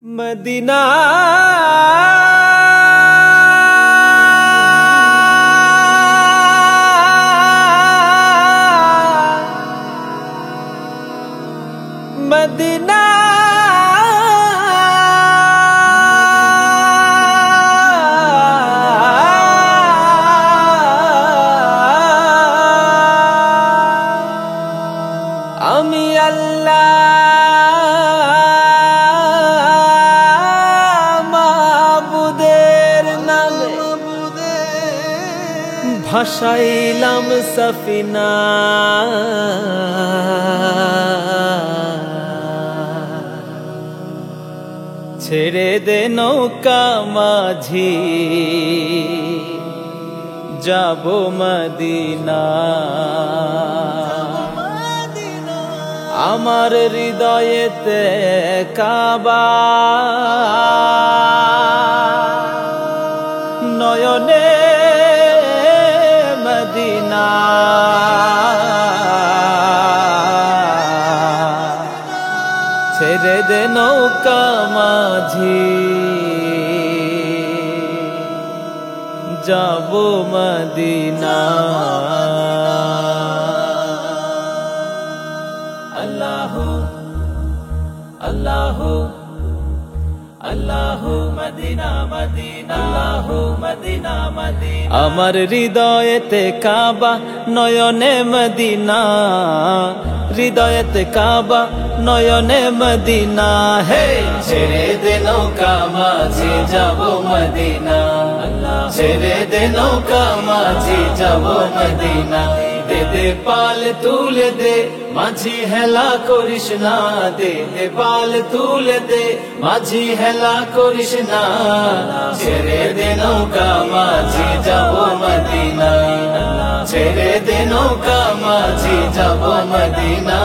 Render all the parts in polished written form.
Medina Medina आमी अल्लाह ভাসাইলাম সফিনা ছেড়ে দে নৌকা মাঝি যাব মদিনা আমার হৃদয়েতে কাবা নয়নে মদিনা ছেড়ে দে নৌকা মাঝি যাব মদিনা আল্লাহু আল্লাহু আল্লাহু মদিনা মদিনা আল্লাহু মদিনা মদিনা আমার হৃদয়েতে কাবা নয়নে মদিনা হৃদয়েতে কাবা নয়নে মদিনা হে ছেড়ে দে নৌকা মাঝি যাব মদিনা ছেড়ে দে নৌকা মাঝি যাব মদিনা দে দে পাল তুলে দে মাঝি হেলা করিস না দে দে পাল তুলে দে মাঝি হেলা করিস না ছেড়ে দে নৌকা মাঝি যাব মদিনা ছেড়ে দে নৌকা মাঝি যাব মদিনা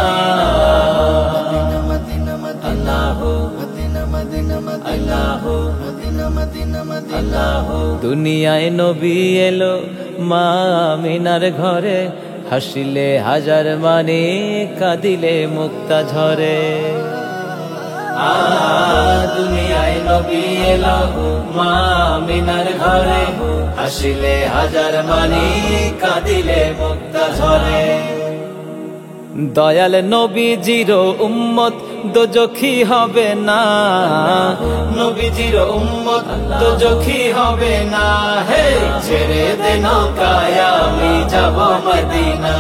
আল্লাহু আল্লাহু আল্লাহু দুনিয়ায় নবী এলো মা আমিনার ঘরে হাসিলে হাজার মানে কাঁদিলে মুক্তা ঝরে দুনিয়ায় নবী এলো মা আমিনার ঘরে হাসিলে হাজার মানে কাঁদিলে মুক্তা ঝরে দয়াল নবীজির উম্মত দোজখী হবে না নবীজির উম্মত দোজখী হবে না হে ছেড়ে দে নৌকায় আমি যাব মদিনা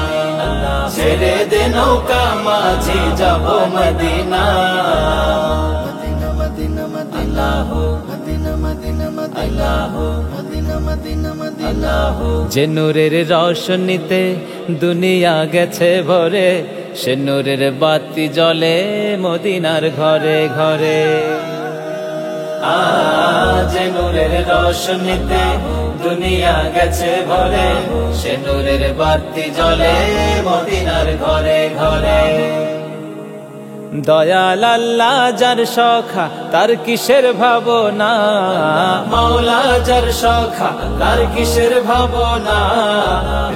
ছেড়ে দে নৌকা মাঝি যাব মদিনা আল্লাহু আল্লাহু যে নূরের রোশনীতে দুনিয়া গেছে ভরে সে নূরের বাতি জ্বলে মদিনার ঘরে ঘরে যে নূরের রোশনীতে দুনিয়া গেছে ভরে সে নূরের বাতি জ্বলে মদিনার ঘরে ঘরে দয়াল আল্লাহ যার সখা তার কিসের ভাবনা মাওলা যার সখা তার কিসের ভাবনা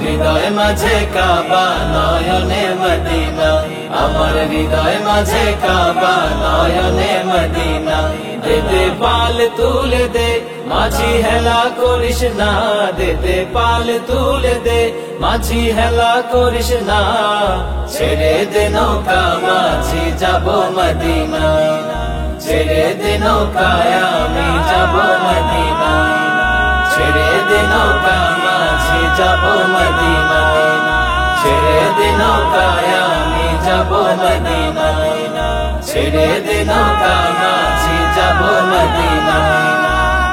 হৃদয় মাঝে কাবা নয়নে মদিনা আমার হৃদয় মাঝে কাবা নয়নে মদিনা দে দে পাল তুলে দে মাঝি হেলা করিস না দে দে পাল তুলে দে মাঝি হেলা করিস না ছেড়ে দে নৌকা মাঝি যাব মদিনা ছেড়ে দে নৌকায় আমি যাব মদিনা ছেড়ে দে নৌকা মাঝি যাব মদিনা ছেড়ে দে নৌকায় আমি যাব মদিনা ছেড়ে দে নৌকা মাঝি যাব মদিনা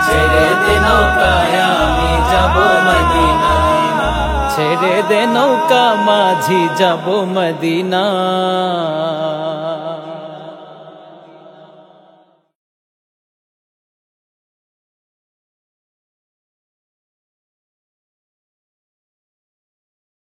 ছেড়ে দে নৌকায় আমি যাব মদিনা ছেড়ে দে নৌকা মাঝি যাব মদিনা।